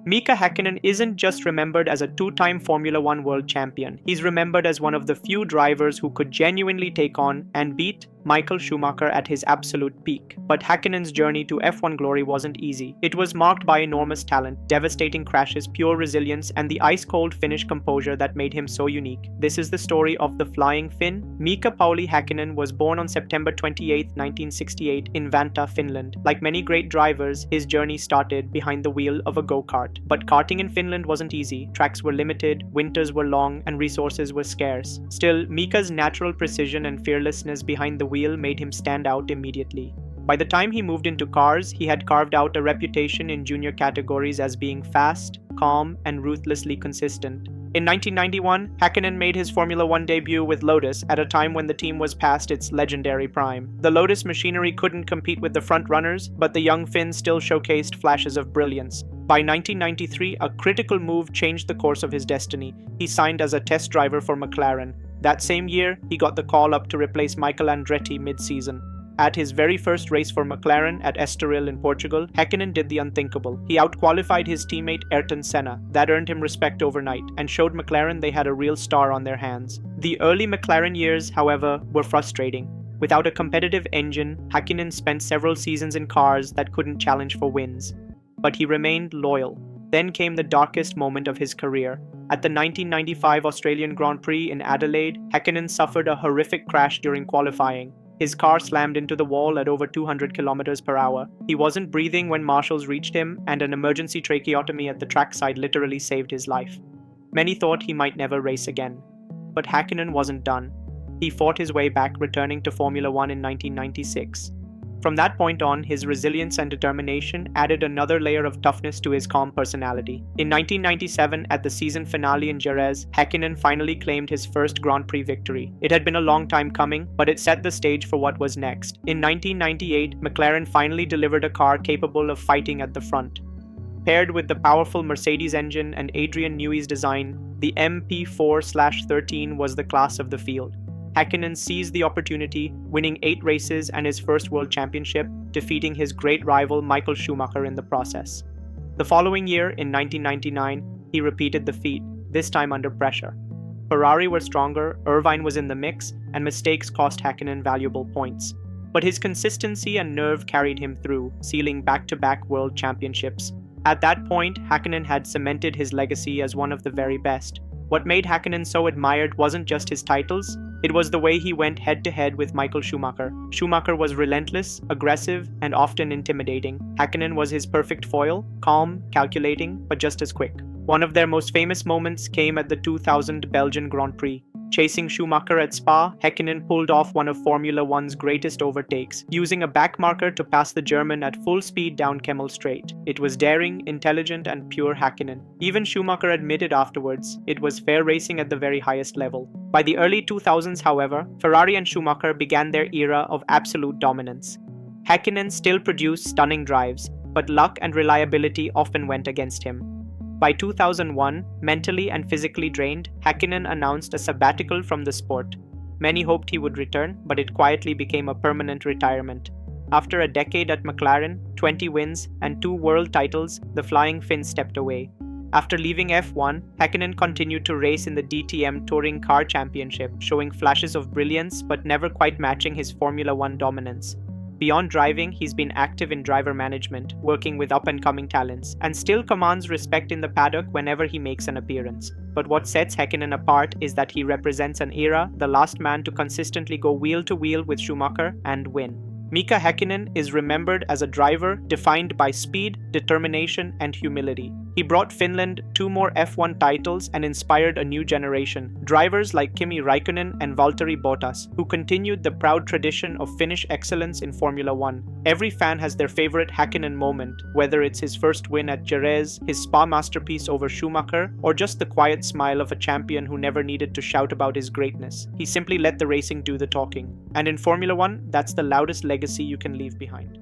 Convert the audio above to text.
Mika Häkkinen isn't just remembered as a two-time Formula One world champion. He's remembered as one of the few drivers who could genuinely take on and beat Michael Schumacher at his absolute peak. But Häkkinen's journey to F1 glory wasn't easy. It was marked by enormous talent, devastating crashes, pure resilience, and the ice-cold Finnish composure that made him so unique. This is the story of the Flying Finn. Mika Pauli Häkkinen was born on September 28, 1968 in Vantaa, Finland. Like many great drivers, his journey started behind the wheel of a go-kart. But karting in Finland wasn't easy. Tracks were limited, winters were long, and resources were scarce. Still, Mika's natural precision and fearlessness behind the wheel made him stand out immediately. By the time he moved into cars, he had carved out a reputation in junior categories as being fast, calm, and ruthlessly consistent. In 1991, Häkkinen made his Formula One debut with Lotus at a time when the team was past its legendary prime. The Lotus machinery couldn't compete with the front-runners, but the young Finn still showcased flashes of brilliance. By 1993, a critical move changed the course of his destiny. He signed as a test driver for McLaren. That same year, he got the call up to replace Michael Andretti mid-season. At his very first race for McLaren at Estoril in Portugal, Häkkinen did the unthinkable. He outqualified his teammate Ayrton Senna. That earned him respect overnight and showed McLaren they had a real star on their hands. The early McLaren years, however, were frustrating. Without a competitive engine, Häkkinen spent several seasons in cars that couldn't challenge for wins. But he remained loyal. Then came the darkest moment of his career. At the 1995 Australian Grand Prix in Adelaide, Häkkinen suffered a horrific crash during qualifying. His car slammed into the wall at over 200 kilometers per hour. He wasn't breathing when marshals reached him, and an emergency tracheotomy at the trackside literally saved his life. Many thought he might never race again. But Häkkinen wasn't done. He fought his way back, returning to Formula One in 1996. From that point on, his resilience and determination added another layer of toughness to his calm personality. In 1997, at the season finale in Jerez, Häkkinen finally claimed his first Grand Prix victory. It had been a long time coming, but it set the stage for what was next. In 1998, McLaren finally delivered a car capable of fighting at the front. Paired with the powerful Mercedes engine and Adrian Newey's design, the MP4/13 was the class of the field. Häkkinen seized the opportunity, winning 8 races and his first world championship, defeating his great rival Michael Schumacher in the process. The following year, in 1999, he repeated the feat, this time under pressure. Ferrari were stronger, Irvine was in the mix, and mistakes cost Häkkinen valuable points. But his consistency and nerve carried him through, sealing back-to-back world championships. At that point, Häkkinen had cemented his legacy as one of the very best. What made Häkkinen so admired wasn't just his titles, it was the way he went head-to-head with Michael Schumacher. Schumacher was relentless, aggressive, and often intimidating. Häkkinen was his perfect foil, calm, calculating, but just as quick. One of their most famous moments came at the 2000 Belgian Grand Prix. Chasing Schumacher at Spa, Häkkinen pulled off one of Formula One's greatest overtakes, using a backmarker to pass the German at full speed down Kemmel Straight. It was daring, intelligent, and pure Häkkinen. Even Schumacher admitted afterwards, it was fair racing at the very highest level. By the early 2000s, however, Ferrari and Schumacher began their era of absolute dominance. Häkkinen still produced stunning drives, but luck and reliability often went against him. By 2001, mentally and physically drained, Häkkinen announced a sabbatical from the sport. Many hoped he would return, but it quietly became a permanent retirement. After a decade at McLaren, 20 wins, and 2 world titles, the Flying Finn stepped away. After leaving F1, Häkkinen continued to race in the DTM Touring Car Championship, showing flashes of brilliance but never quite matching his Formula One dominance. Beyond driving, he's been active in driver management, working with up-and-coming talents, and still commands respect in the paddock whenever he makes an appearance. But what sets Häkkinen apart is that he represents an era, the last man to consistently go wheel-to-wheel with Schumacher and win. Mika Häkkinen is remembered as a driver defined by speed, determination, and humility. He brought Finland 2 more F1 titles and inspired a new generation, drivers like Kimi Räikkönen and Valtteri Bottas, who continued the proud tradition of Finnish excellence in Formula One. Every fan has their favorite Häkkinen moment, whether it's his first win at Jerez, his Spa masterpiece over Schumacher, or just the quiet smile of a champion who never needed to shout about his greatness. He simply let the racing do the talking. And in Formula One, that's the loudest legacy you can leave behind.